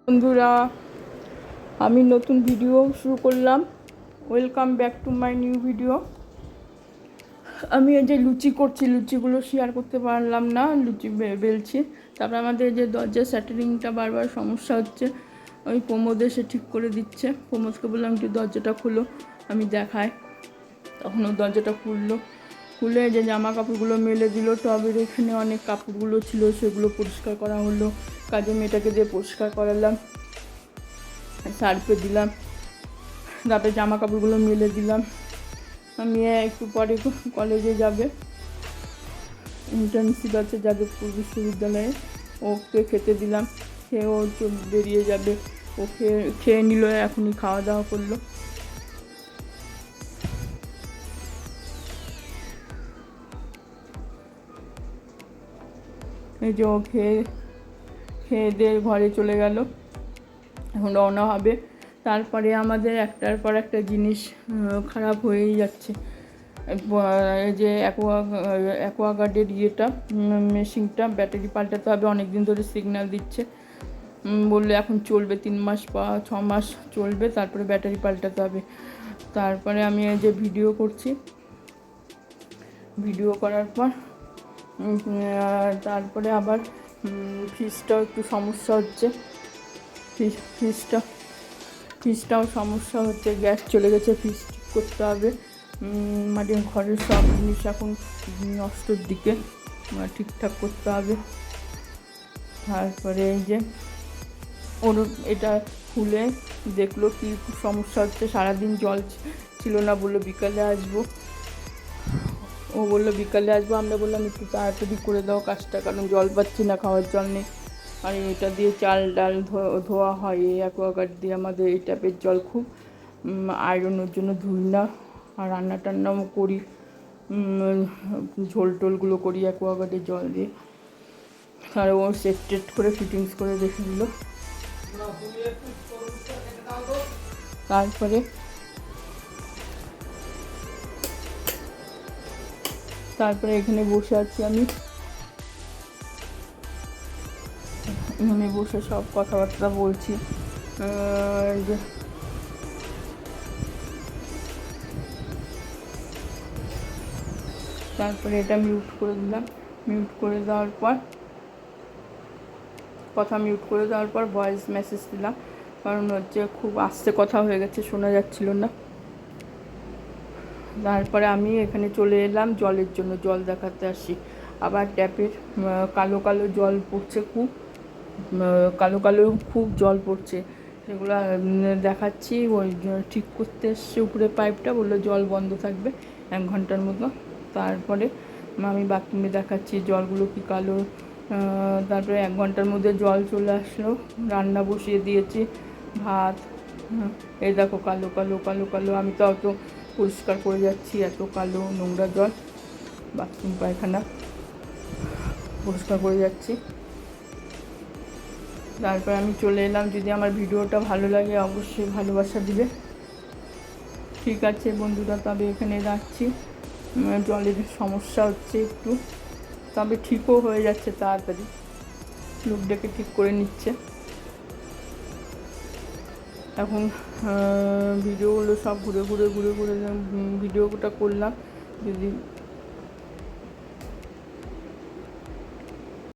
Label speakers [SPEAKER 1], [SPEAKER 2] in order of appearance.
[SPEAKER 1] বন্ধুরা, আমি নতুন ভিডিও শুরু করলাম। Welcome back to my new video. আমি এই যে লুচি করছি, লুচিগুলো শেয়ার করতে পারলাম না। লুচি বেলছি। তারপরে আমাদের যে দরজার স্যাটারিংটা বারবার সমস্যা হচ্ছে, ওই প্রমোদ এসে ঠিক করে দিচ্ছে। প্রমোদকে বললাম একটু দরজাটা খুলো, আমি দেখাই। তখন ও দরজাটা খুলে যে জামা কাপড়গুলো মেলে দিল। টবের এখানে অনেক কাপড়গুলো ছিল, সেগুলো পরিষ্কার করা হলো। কাজে মেয়েটাকে দিয়ে পরিষ্কার করালাম, সার্ফে দিলাম। তারপরে জামা কাপড়গুলো মেলে দিলাম। মেয়ে একটু পরে কলেজে যাবে, ইন্টার্নশিপ আছে যাদবপুর বিশ্ববিদ্যালয়ে। ওকে খেতে দিলাম, খেয়ে ও বেরিয়ে যাবে। ও খেয়ে নিল, এখনই খাওয়া দাওয়া করলো। এই যে ও খেয়ে দিয়ে ঘরে চলে গেল, এখন রওনা হবে। তারপরে আমাদের একটার পর একটা জিনিস খারাপ হয়েই যাচ্ছে। এই যে অ্যাকোয়াগার্ডের মেশিনটা ব্যাটারি পাল্টাতে হবে। অনেক দিন ধরে সিগন্যাল দিচ্ছে, বললে এখন চলবে 3 মাস বা 6 মাস চলবে, তারপরে ব্যাটারি পাল্টাতে হবে। তারপরে আমি এই যে ভিডিও করছি, ভিডিও করার পর তারপরে আবার ফ্রিজটাও একটু সমস্যা হচ্ছে। ফ্রিজটাও সমস্যা হচ্ছে, গ্যাস চলে গেছে, ফ্রিজ ঠিক করতে হবে। মানে ঘরের সব জিনিস এখন নষ্টর দিকে, ঠিকঠাক করতে হবে। তারপরে এই যে ওর এটা খুলে দেখলো কি সমস্যা হচ্ছে। সারাদিন জল ছিল না, বললো বিকালে আসবো। ও বললো বিকালে আসবো, আমরা বললাম একটু তাড়াতাড়ি করে দাও কাজটা, কারণ জল পাচ্ছি না, খাওয়ার জল নেই। আর এটা দিয়ে চাল ডাল ধোয়া হয়, এই অ্যাকোয়াগার্ড দিয়ে। আমাদের এই ট্যাপের জল খুব আয়রনের জন্য ধুই না। আর রান্না টান্নাও করি, ঝোল টোলগুলো করি অ্যাকোয়াগার্ডের জল দিয়ে। আর ও সেট করে ফিটিংস করে রেখে দিল। তারপরে এখানে বসে আছি আমি, এখানে বসে সব কথাবার্তা বলছি। তারপরে এটা মিউট করে দিলাম। মিউট করে দেওয়ার পর ভয়েস মেসেজ দিলাম, কারণ হচ্ছে খুব আস্তে কথা হয়ে গেছে, শোনা যাচ্ছিল না। তারপরে আমি এখানে চলে এলাম জলের জন্য, জল দেখাতে আসি। আবার ট্যাপের কালো কালো জল পড়ছে, খুব জল পড়ছে। সেগুলো দেখাচ্ছি। ওই ঠিক করতে এসছে উপরে পাইপটা, বললো জল বন্ধ থাকবে 1 ঘন্টার মতো। তারপরে আমি বাথরুমে দেখাচ্ছি জলগুলো কি কালো। তারপরে 1 ঘন্টার মধ্যে জল চলে আসলো। রান্না বসিয়ে দিয়েছি, ভাত। এই দেখো কালো কালো কালো কালো, আমি তো অত পরিষ্কার করে যাচ্ছি, এত কালো নোংরা জল। বাথরুম পায়খানা পরিষ্কার করে যাচ্ছি। তারপর আমি চলে এলাম। যদি আমার ভিডিওটা ভালো লাগে অবশ্যই ভালোবাসা দিবে। ঠিক আছে বন্ধুরা, তবে এখানে রাখছি। জলের সমস্যা হচ্ছে একটু, তবে ঠিকও হয়ে যাচ্ছে তাড়াতাড়ি। লোক ডেকে ঠিক করে নিচ্ছে। এখন ভিডিওগুলো সব ঘুরে ঘুরে ভিডিওটা করলাম। যদি